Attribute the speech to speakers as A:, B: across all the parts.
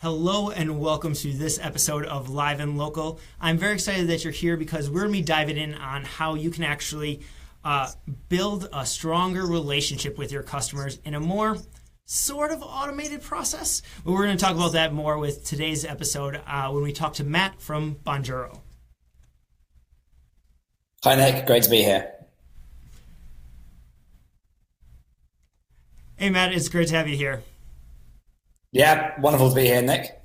A: Hello and welcome to this episode of Live and Local. I'm very excited that you're here because we're going to be diving in on how you can actually build a stronger relationship with your customers in a more sort of automated process. But we're going to talk about that more with today's episode when we talk to Matt from Bonjoro.
B: Hi Nick, great to be here.
A: Hey Matt, it's great to have you here.
B: Yeah, wonderful to be here, Nick.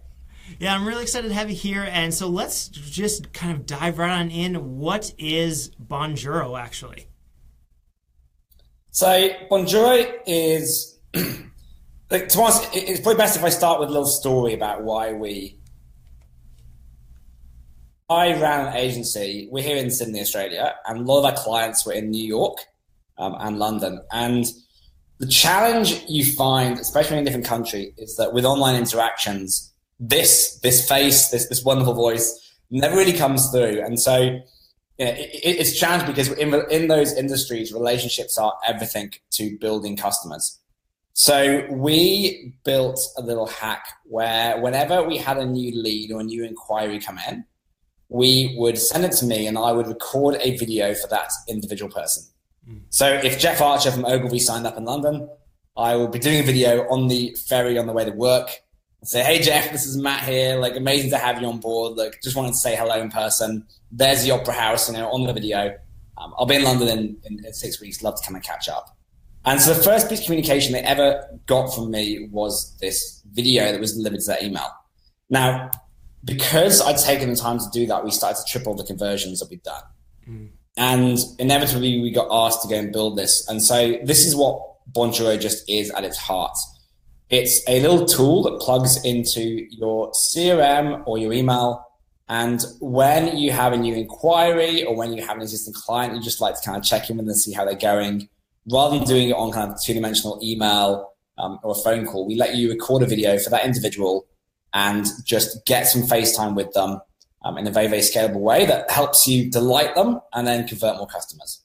A: Yeah, I'm really excited to have you here. And so let's just kind of dive right on in. What is Bonjoro actually?
B: So Bonjoro is, to be honest, it's probably best if I start with a little story about why I ran an agency. We're here in Sydney, Australia, and a lot of our clients were in New York and London. And the challenge you find, especially in a different country, is that with online interactions, this face, this wonderful voice never really comes through. And so it's challenging because in those industries, relationships are everything to building customers. So we built a little hack where whenever we had a new lead or a new inquiry come in, we would send it to me and I would record a video for that individual person. So if Jeff Archer from Ogilvy signed up in London, I will be doing a video on the ferry on the way to work and say, hey Jeff, this is Matt here. Like, amazing to have you on board. Like, just wanted to say hello in person. There's the Opera House, on the video. I'll be in London in 6 weeks. Love to come and catch up. And so the first piece of communication they ever got from me was this video that was delivered to their email. Now, because I'd taken the time to do that, we started to triple the conversions that we'd done. And inevitably, we got asked to go and build this. And so this is what Bonjoro just is at its heart. It's a little tool that plugs into your CRM or your email. And when you have a new inquiry or when you have an existing client, you just like to kind of check in with them and see how they're going. Rather than doing it on kind of two-dimensional email or a phone call, we let you record a video for that individual and just get some FaceTime with them in a very, very scalable way that helps you delight them and then convert more customers.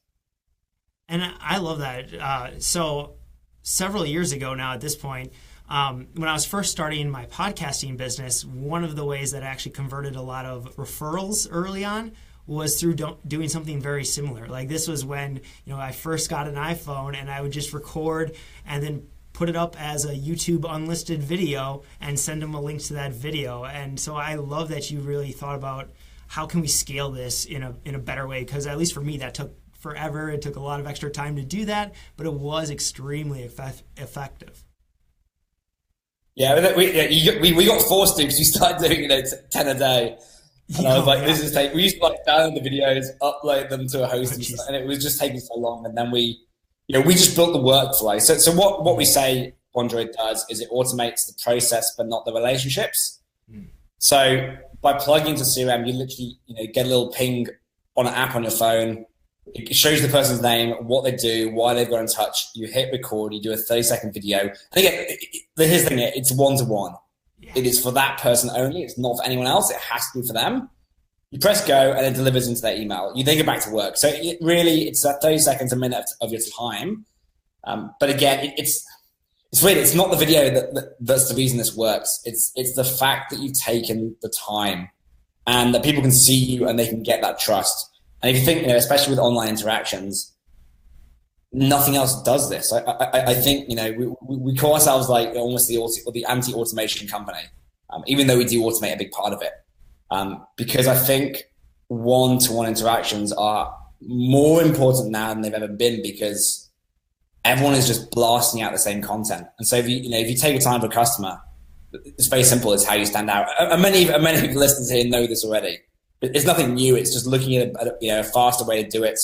A: And I love that. So several years ago now at this point, when I was first starting my podcasting business, one of the ways that I actually converted a lot of referrals early on was through doing something very similar. Like, this was when I first got an iPhone and I would just record and then put it up as a YouTube unlisted video and send them a link to that video. And so I love that you really thought about how can we scale this in a better way, because at least for me that took forever. It took a lot of extra time to do that, but it was extremely effective.
B: Yeah, we got forced to because we started doing 10 a day. And I was like, this is we used to download the videos, upload them to a host, and it was just taking so long. And then we just built the workflow. So what we say Bonjoro does is it automates the process, but not the relationships. So by plugging into CRM, you literally get a little ping on an app on your phone. It shows the person's name, what they do, why they've got in touch. You hit record, you do a 30-second video. And again, here's the thing, it's one-to-one. Yeah. It is for that person only. It's not for anyone else. It has to be for them. You press go and it delivers into their email. You then go back to work. So it's that 30 seconds, a minute of your time. But again, it's weird. It's not the video that's the reason this works. It's the fact that you've taken the time and that people can see you and they can get that trust. And if you think, especially with online interactions, nothing else does this. I think, we call ourselves like almost the anti-automation company, even though we do automate a big part of it. Because I think one-to-one interactions are more important now than they've ever been, because everyone is just blasting out the same content. And so if you take a time for a customer, it's very simple. It's how you stand out. And many of the listeners here know this already. It's nothing new. It's just looking at a faster way to do it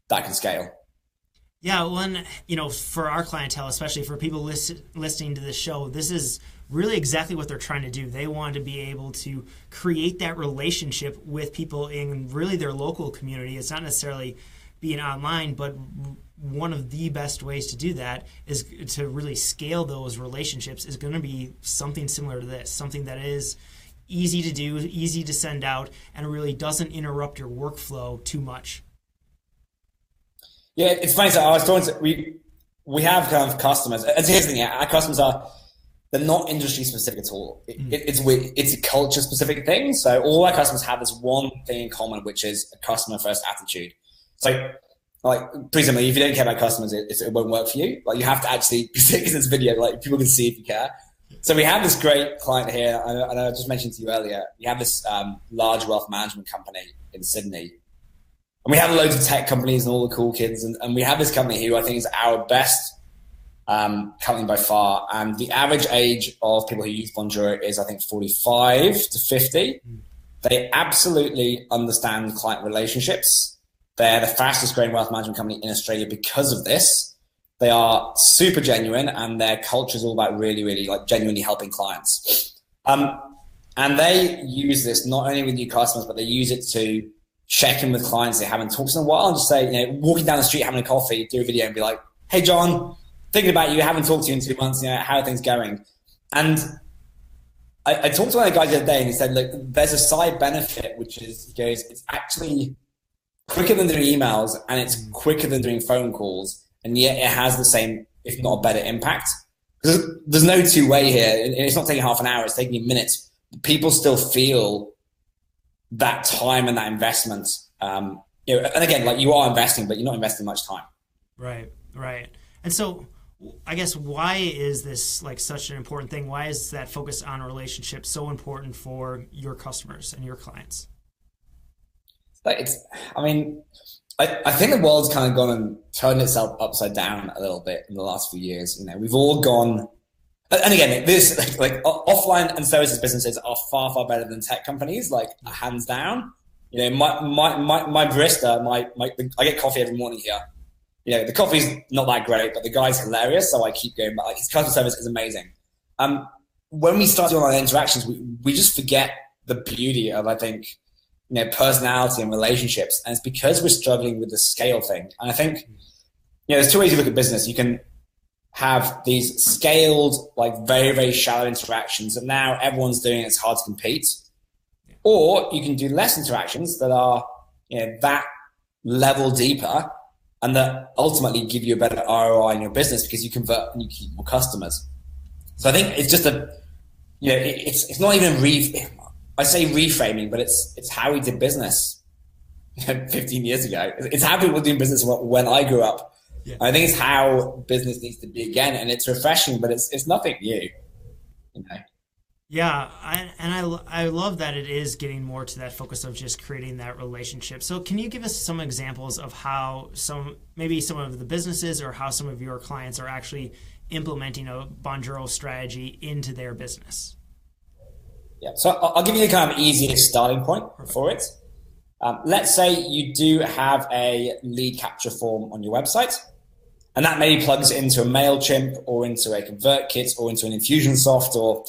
B: that can scale.
A: Yeah, for our clientele, especially for people listening to this show, this is really exactly what they're trying to do. They want to be able to create that relationship with people in really their local community. It's not necessarily being online, but one of the best ways to do that is to really scale those relationships is going to be something similar to this, something that is easy to do, easy to send out, and really doesn't interrupt your workflow too much.
B: Yeah, it's funny. So I was talking to, we have kind of customers. And here's the thing, our customers are they're not industry specific at all. It's a culture specific thing. So all our customers have this one thing in common, which is a customer first attitude. So like, presumably, if you don't care about customers, it won't work for you. Like, you have to actually stick in this video, like, people can see if you care. So we have this great client here, and I just mentioned to you earlier, we have this large wealth management company in Sydney. And we have loads of tech companies and all the cool kids, and we have this company who I think is our best company by far. And the average age of people who use Bonjoro is, I think, 45 to 50. They absolutely understand client relationships. They're the fastest growing wealth management company in Australia because of this. They are super genuine, and their culture is all about really, really like genuinely helping clients. And they use this not only with new customers, but they use it to check in with clients they haven't talked to in a while, and just say, you know, walking down the street, having a coffee, do a video and be like, hey, John, thinking about you, haven't talked to you in 2 months, you know, how are things going? And I talked to one of the guys the other day, and he said, look, there's a side benefit, which is, he goes, it's actually quicker than doing emails, and it's quicker than doing phone calls, and yet it has the same, if not a better impact. Because there's no two-way here, and it's not taking half an hour, it's taking minutes. People still feel that time and that investment. You know, and again, like, you are investing, but you're not investing much time.
A: Right. And so I guess, why is this like such an important thing? Why is that focus on relationships so important for your customers and your clients?
B: Like, I think the world's kind of gone and turned itself upside down a little bit in the last few years. You know, we've all gone, and again, this like offline and services businesses are far, far better than tech companies, like, hands down. You know, my barista, I get coffee every morning here. You know, the coffee's not that great, but the guy's hilarious, so I keep going. But like, his customer service is amazing. When we start doing online interactions, we just forget the beauty of, I think, you know, personality and relationships, and it's because we're struggling with the scale thing. And I think, you know, there's two ways you look at business. You can have these scaled, like, very, very shallow interactions that now everyone's doing, it's hard to compete. Or you can do less interactions that are, you know, that level deeper, and that ultimately give you a better ROI in your business because you convert and you keep more customers. So I think it's just you know, it's not even I say reframing, but it's how we did business 15 years ago. It's how people were doing business when I grew up. Yeah. I think it's how business needs to be again, and it's refreshing, but it's nothing new, you know.
A: Yeah, I love that it is getting more to that focus of just creating that relationship. So can you give us some examples of how maybe some of the businesses or how some of your clients are actually implementing a Bonjoro strategy into their business?
B: Yeah, so I'll give you the kind of easiest starting point for it. Let's say you do have a lead capture form on your website, and that maybe plugs into a MailChimp or into a ConvertKit or into an Infusionsoft or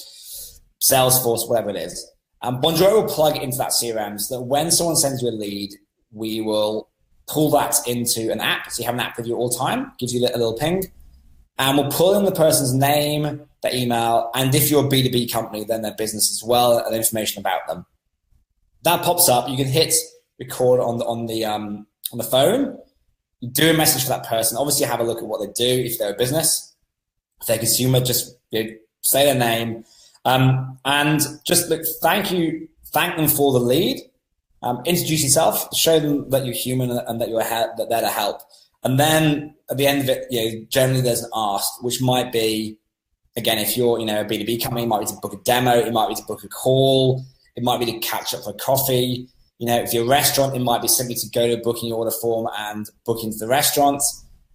B: Salesforce, whatever it is. Bonjoro will plug into that CRM so that when someone sends you a lead, we will pull that into an app. So you have an app with you all the time, gives you a little ping, and we'll pull in the person's name, their email, and if you're a B2B company, then their business as well, and information about them. That pops up. You can hit record on the phone. You do a message for that person. Obviously, have a look at what they do. If they're a business, if they're a consumer, just say their name. And just thank them for the lead. Introduce yourself, show them that you're human and that that they're to help. And then at the end of it, you know, generally there's an ask, which might be, again, if you're, you know, a B2B company, it might be to book a demo, it might be to book a call, it might be to catch up for coffee. You know, if you're a restaurant, it might be simply to go to a booking order form and book into the restaurant.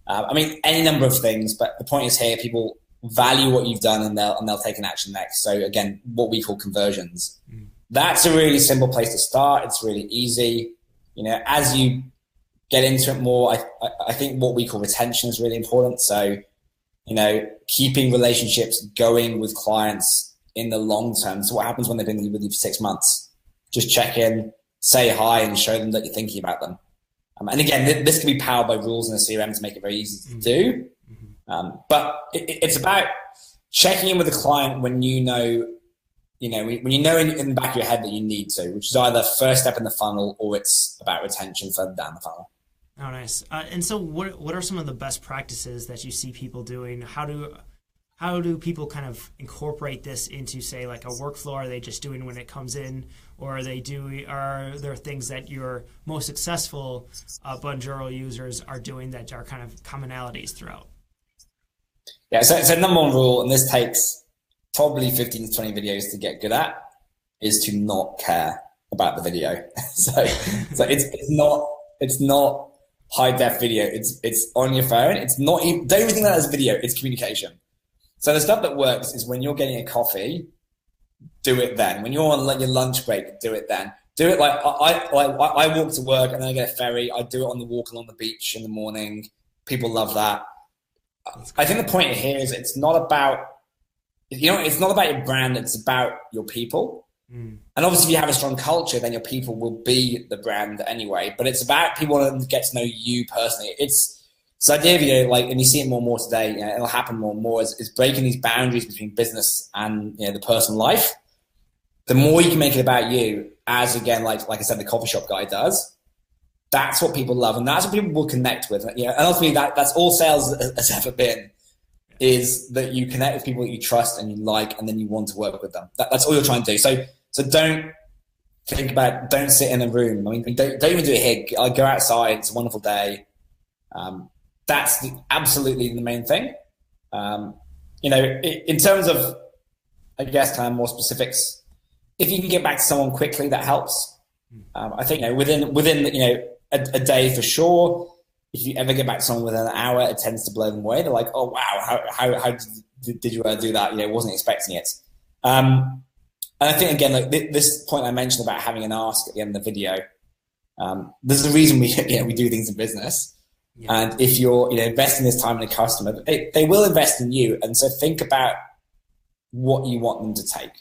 B: I mean, any number of things, but the point is here, people value what you've done and they'll take an action next. So again, what we call conversions. That's a really simple place to start. It's really easy. You know, as you get into it more, I think what we call retention is really important. So, you know, keeping relationships going with clients in the long term. So what happens when they've been with you for 6 months? Just check in, say hi, and show them that you're thinking about them. And again, this can be powered by rules in a CRM to make it very easy to do. But it's about checking in with the client when you know in the back of your head that you need to, which is either first step in the funnel or it's about retention further down the funnel. Oh,
A: nice. And so what are some of the best practices that you see people doing? How how do people kind of incorporate this into, say, like a workflow? Are they just doing when it comes in, or are there things that your most successful Bonjoro users are doing that are kind of commonalities throughout?
B: Yeah, so number one rule, and this takes probably 15 to 20 videos to get good at, is to not care about the video. so it's not high def video. It's on your phone. It's not even, don't even think that as video. It's communication. So the stuff that works is when you're getting a coffee, do it then. When you're on like your lunch break, do it then. Do it like I walk to work and then I get a ferry. I do it on the walk along the beach in the morning. People love that. I think the point here is it's not about your brand. It's about your people. And obviously, if you have a strong culture, then your people will be the brand anyway. But it's about people wanting to get to know you personally. It's this idea of, and you see it more and more today, it'll happen more and more, is breaking these boundaries between business and the personal life. The more you can make it about you, as again, like I said, the coffee shop guy does, that's what people love. And that's what people will connect with. And ultimately, that's all sales has ever been, is that you connect with people that you trust and you like, and then you want to work with them. That's all you're trying to do. So don't sit in a room. I mean, don't even do it here. Go outside. It's a wonderful day. That's absolutely the main thing. In terms of, I guess, kind of more specifics, if you can get back to someone quickly, that helps. I think within a day for sure. If you ever get back to someone within an hour, it tends to blow them away. They're like, "Oh wow, how did you do that? Wasn't expecting it." And I think again, like this point I mentioned about having an ask at the end of the video. There's a reason we do things in business. Yeah. And if you're investing this time in a customer, they will invest in you. And so think about what you want them to take.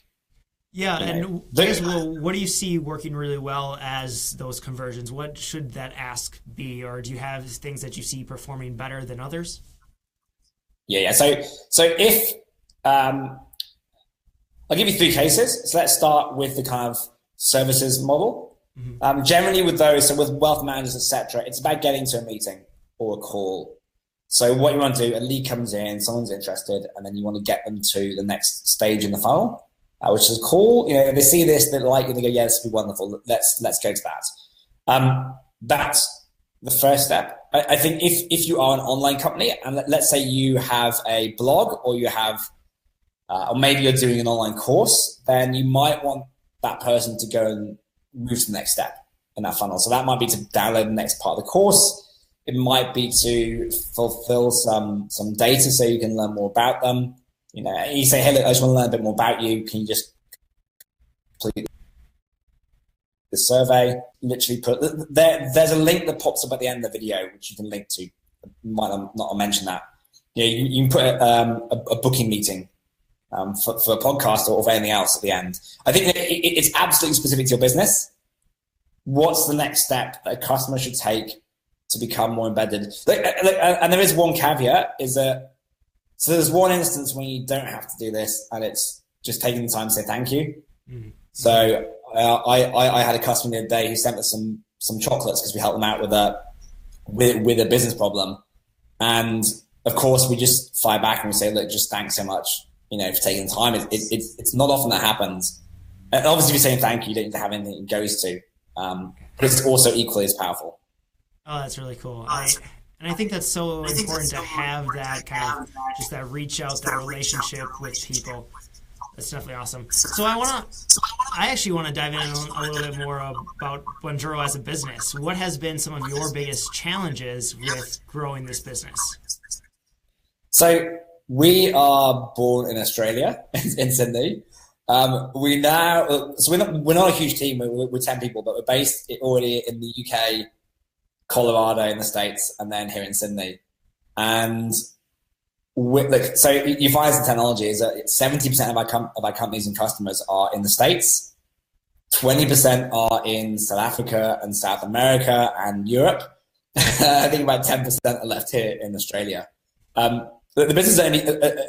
A: Yeah, and what do you see working really well as those conversions? What should that ask be, or do you have things that you see performing better than others?
B: Yeah. So if I'll give you three cases. So let's start with the kind of services model. Mm-hmm. Generally, with those, so with wealth managers, etc., it's about getting to a meeting or a call. So what you want to do, a lead comes in, someone's interested, and then you want to get them to the next stage in the funnel. Which is cool. They see this, they like it, they go, yeah, this would be wonderful. Let's go to that. That's the first step. I think if you are an online company, and let's say you have a blog, or you have, or maybe you're doing an online course, then you might want that person to go and move to the next step in that funnel. So that might be to download the next part of the course. It might be to fulfill some data so you can learn more about them. You say, hey, look, I just want to learn a bit more about you. Can you just complete the survey? Literally put there's a link that pops up at the end of the video, which you can link to. Might not mention that. You can put a booking meeting for a podcast or for anything else at the end. I think it's absolutely specific to your business. What's the next step that a customer should take to become more embedded? And there is one caveat, is that so there's one instance when you don't have to do this, and it's just taking the time to say thank you. Mm-hmm. So I had a customer the other day who sent us some chocolates because we helped them out with a business problem, and of course we just fire back and we say, look, just thanks so much, for taking the time. It's not often that happens, and obviously if you're saying thank you, you don't need to have anything it goes to, but it's also equally as powerful.
A: Oh, that's really cool. And I think that's so important to have that kind of just that reach out, that relationship with people. That's definitely awesome. So I actually want to dive in a little bit more about Bonjoro as a business. What has been some of your biggest challenges with growing this business?
B: So we are born in Australia, in Sydney. We're not a huge team. We're 10 people, but we're based already in the UK, Colorado in the States, and then here in Sydney. And so you find the technology is that 70% of our companies and customers are in the States, 20% are in South Africa and South America and Europe. I think about 10% are left here in Australia. The business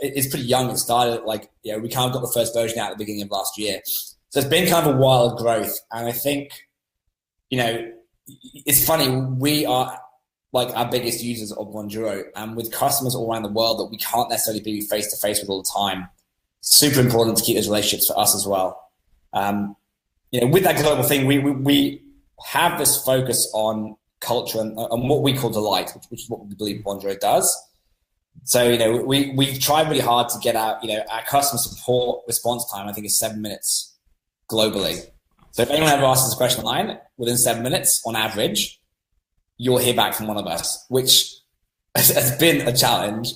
B: is pretty young. It started we kind of got the first version out at the beginning of last year. So it's been kind of a wild growth. And I think, it's funny, we are like our biggest users of Bonjoro, and with customers all around the world that we can't necessarily be face to face with all the time. Super important to keep those relationships for us as well. With that global thing, we have this focus on culture and what we call delight, which is what we believe Bonjoro does. So, we've tried really hard to get out, our customer support response time, I think, is 7 minutes globally. So if anyone ever asks us a question online, within 7 minutes on average, you'll hear back from one of us, which has been a challenge.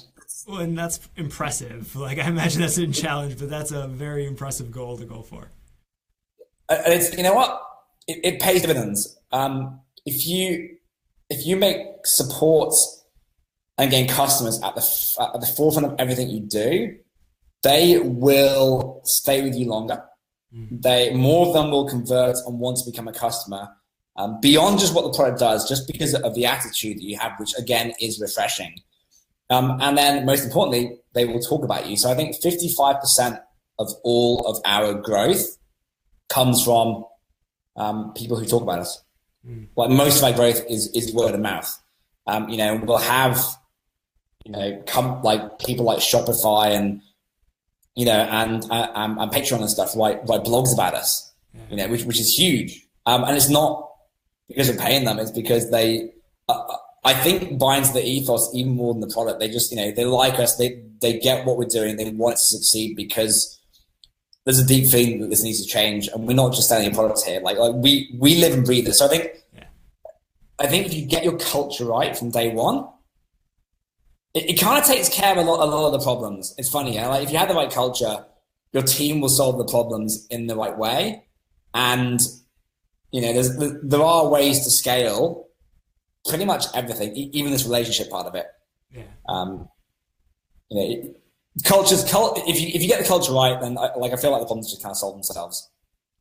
A: Well, and that's impressive. Like, I imagine that's a challenge, but that's a very impressive goal to go for.
B: And it's, you know what? It pays dividends. If you make support and gain customers at the forefront of everything you do, they will stay with you longer. More of them will convert and want to become a customer beyond just what the product does, just because of the attitude that you have, which again is refreshing. And then most importantly, they will talk about you. So I think 55% of all of our growth comes from people who talk about us. Like most of our growth is word of mouth. We'll have, come like people like Shopify and Patreon and stuff write blogs about us, which is huge. And it's not because we're paying them; it's because they, I think, buy into the ethos even more than the product. They just, they like us. They get what we're doing. They want it to succeed because there's a deep feeling that this needs to change, and we're not just selling a product here. Like we live and breathe this. So I think if you get your culture right from day one, it kind of takes care of a lot of the problems. It's funny, like if you have the right culture, your team will solve the problems in the right way, and there are ways to scale pretty much everything, even this relationship part of it. If you get the culture right, then I feel like the problems just kind of solve themselves.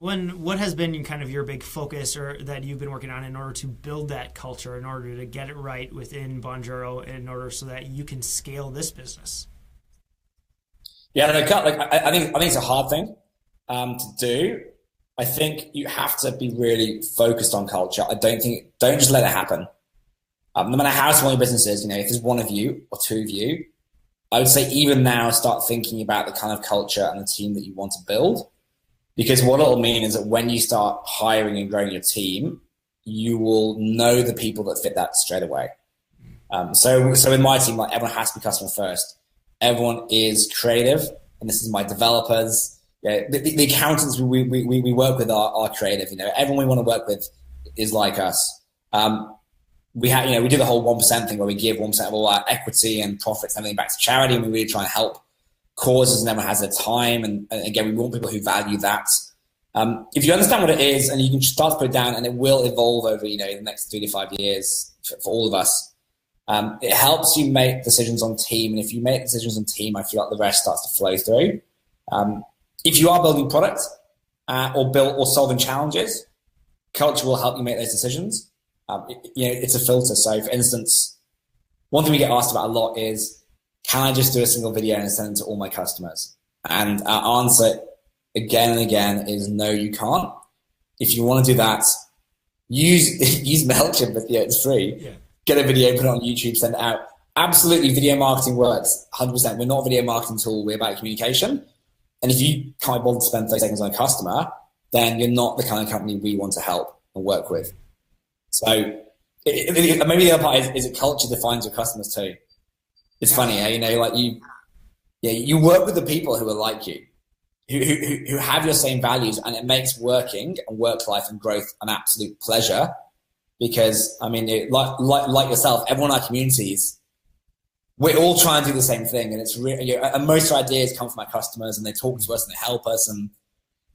A: What has been kind of your big focus or that you've been working on in order to build that culture, in order to get it right within Bonjoro, in order so that you can scale this business?
B: Yeah, I think it's a hard thing to do. I think you have to be really focused on culture. Don't just let it happen. No matter how small your business is, if there's one of you or two of you, I would say even now start thinking about the kind of culture and the team that you want to build. Because what it'll mean is that when you start hiring and growing your team, you will know the people that fit that straight away. So in my team, like everyone has to be customer first. Everyone is creative, and this is my developers. The accountants we work with are creative. Everyone we want to work with is like us. We do the whole 1% thing where we give 1% of all our equity and profits and everything back to charity, and we really try and help causes, and everyone has their time. And again, we want people who value that. If you understand what it is, and you can start to put it down, and it will evolve over the next 3 to 5 years for all of us. It helps you make decisions on team, and if you make decisions on team, I feel like the rest starts to flow through. If you are building products or solving challenges, culture will help you make those decisions. It's a filter. So, for instance, one thing we get asked about a lot is, can I just do a single video and send it to all my customers? And our answer again and again is no, you can't. If you want to do that, use MailChimp, but it's free. Yeah. Get a video, put it on YouTube, send it out. Absolutely, video marketing works 100%. We're not a video marketing tool. We're about communication. And if you can't bother to spend 30 seconds on a customer, then you're not the kind of company we want to help and work with. So maybe the other part is that culture defines your customers too. It's funny, you work with the people who are like you, who have your same values, and it makes working and work life and growth an absolute pleasure. Because like yourself, everyone in our communities, we're all trying to do the same thing, and it's really, and most of our ideas come from our customers, and they talk to us and they help us, and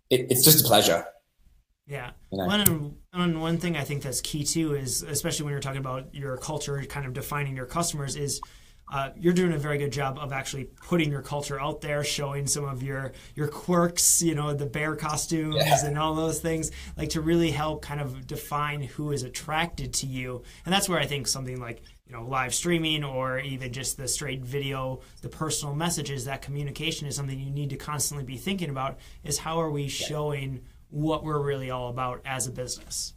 B: it's just a pleasure.
A: Yeah. One thing I think that's key too is, especially when you're talking about your culture, kind of defining your customers, is you're doing a very good job of actually putting your culture out there, showing some of your quirks, the bear costumes and all those things, like to really help kind of define who is attracted to you. And that's where I think something like, live streaming or even just the straight video, the personal messages, that communication is something you need to constantly be thinking about, is how are we showing what we're really all about as a business.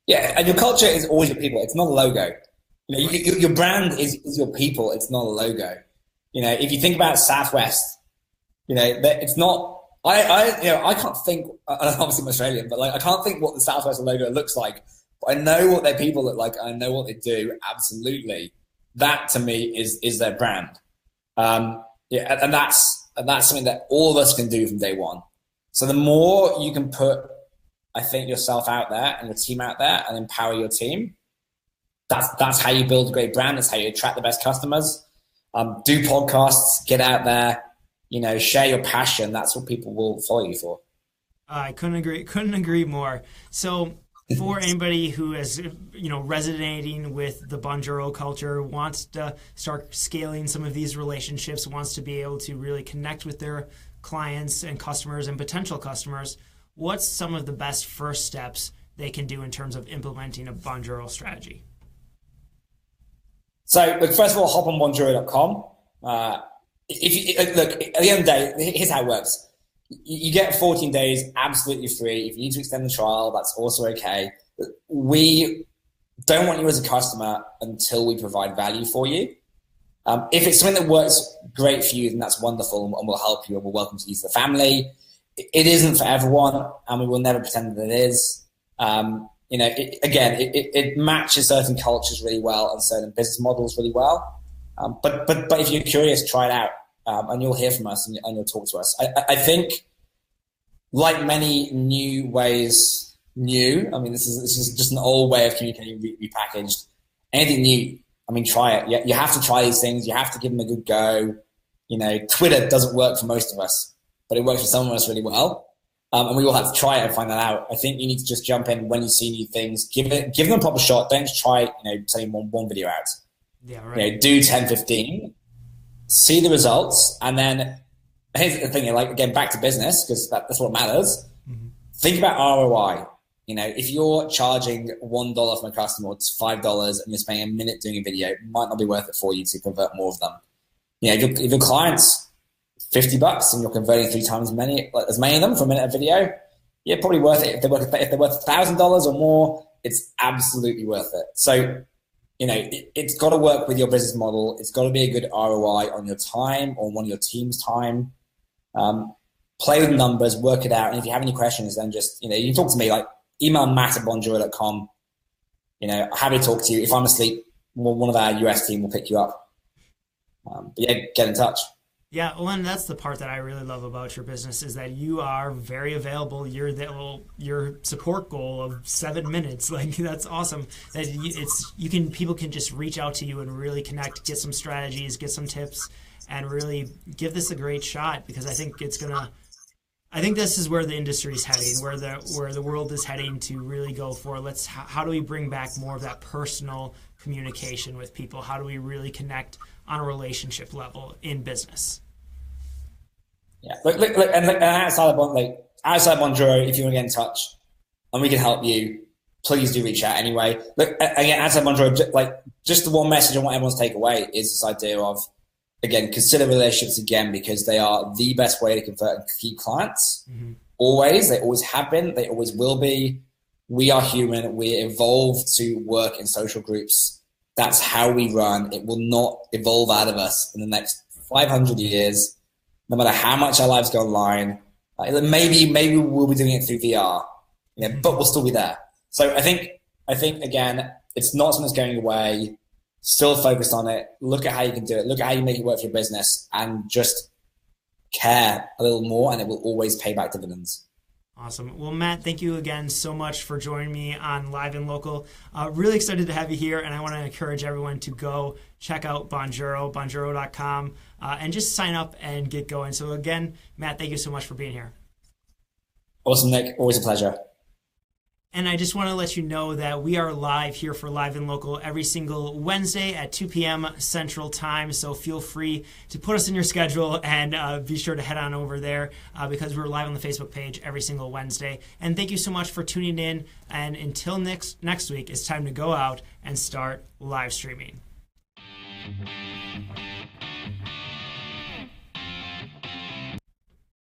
B: Yeah, and your culture is always your people. It's not a logo. You know, your brand is your people. It's not a logo. You know, if you think about Southwest, you know, it's not. I can't think. Obviously, I'm Australian, but like I can't think what the Southwest logo looks like. But I know what their people look like. I know what they do. Absolutely, that to me is their brand. Yeah, and that's something that all of us can do from day one. So the more you can put, I think, yourself out there and your team out there and empower your team, that's how you build a great brand. That's how you attract the best customers. Do podcasts, get out there, you know, share your passion. That's what people will follow you for.
A: I couldn't agree more. So for anybody who is, you know, resonating with the Bonjoro culture, wants to start scaling some of these relationships, wants to be able to really connect with their clients and customers and potential customers, what's some of the best first steps they can do in terms of implementing a Bonjoro strategy?
B: So, look, first of all, hop on bonjoro.com. If you look, at the end of the day, here's how it works. You get 14 days absolutely free. If you need to extend the trial, that's also okay. We don't want you as a customer until we provide value for you. If it's something that works great for you, then that's wonderful, and we'll help you, and we'll welcome you to the family. It isn't for everyone, and we will never pretend that it is. You know, it matches certain cultures really well and certain business models really well. But if you're curious, try it out, and you'll hear from us and you'll talk to us. I think, like many new ways, I mean, this is just an old way of communicating repackaged. Anything new, I mean, try it. You have to try these things. You have to give them a good go. You know, Twitter doesn't work for most of us, but it works for some of us really well. And we will have to try it and find that out. I think you need to just jump in when you see new things. Give them a proper shot. Don't just try, you know, sending one video out.
A: Yeah, right.
B: You know, do 10, 15, see the results, and then here's the thing, like, again, back to business, because that's what matters. Mm-hmm. Think about ROI. You know, if you're charging $1 from a customer, it's $5, and you're spending a minute doing a video, it might not be worth it for you to convert more of them. You know, if your client's $50 and you're converting 3 times as many of them for a minute of video, yeah, probably worth it. If they're worth $1,000 or more, it's absolutely worth it. So, you know, it's got to work with your business model. It's got to be a good ROI on your time or on your team's time. Play with numbers, work it out. And if you have any questions, then just, you know, you can talk to me, like email matt@bonjoro.com. You know, happy to talk to you. If I'm asleep, one of our US team will pick you up. But yeah, get in touch.
A: Yeah, well, and that's the part that I really love about your business is that you are very available. Your support goal of 7 minutes, like that's awesome. That people can just reach out to you and really connect, get some strategies, get some tips, and really give this a great shot, because I think this is where the industry is heading, where the world is heading to really go for. How do we bring back more of that personal communication with people? How do we really connect on a relationship level in business?
B: Yeah, look, and outside of Bonjoro, if you want to get in touch and we can help you, please do reach out anyway. Look, again, outside Bonjoro, just the one message I want everyone to take away is this idea of, again, consider relationships again, because they are the best way to convert and keep clients. Mm-hmm. Always, they always have been, they always will be. We are human. We evolved to work in social groups. That's how we run. It will not evolve out of us in the next 500 years, no matter how much our lives go online. Maybe we'll be doing it through VR, you know, but we'll still be there. So I think again, it's not something that's going away. Still focused on it. Look at how you can do it. Look at how you make it work for your business, and just care a little more, and it will always pay back dividends.
A: Awesome. Well, Matt, thank you again so much for joining me on Live and Local. Really excited to have you here, and I want to encourage everyone to go check out Bonjoro, bonjoro.com, and just sign up and get going. So again, Matt, thank you so much for being here.
B: Awesome, Nick. Always a pleasure.
A: And I just want to let you know that we are live here for Live and Local every single Wednesday at 2 p.m. Central Time. So feel free to put us in your schedule and be sure to head on over there because we're live on the Facebook page every single Wednesday. And thank you so much for tuning in. And until next week, it's time to go out and start live streaming.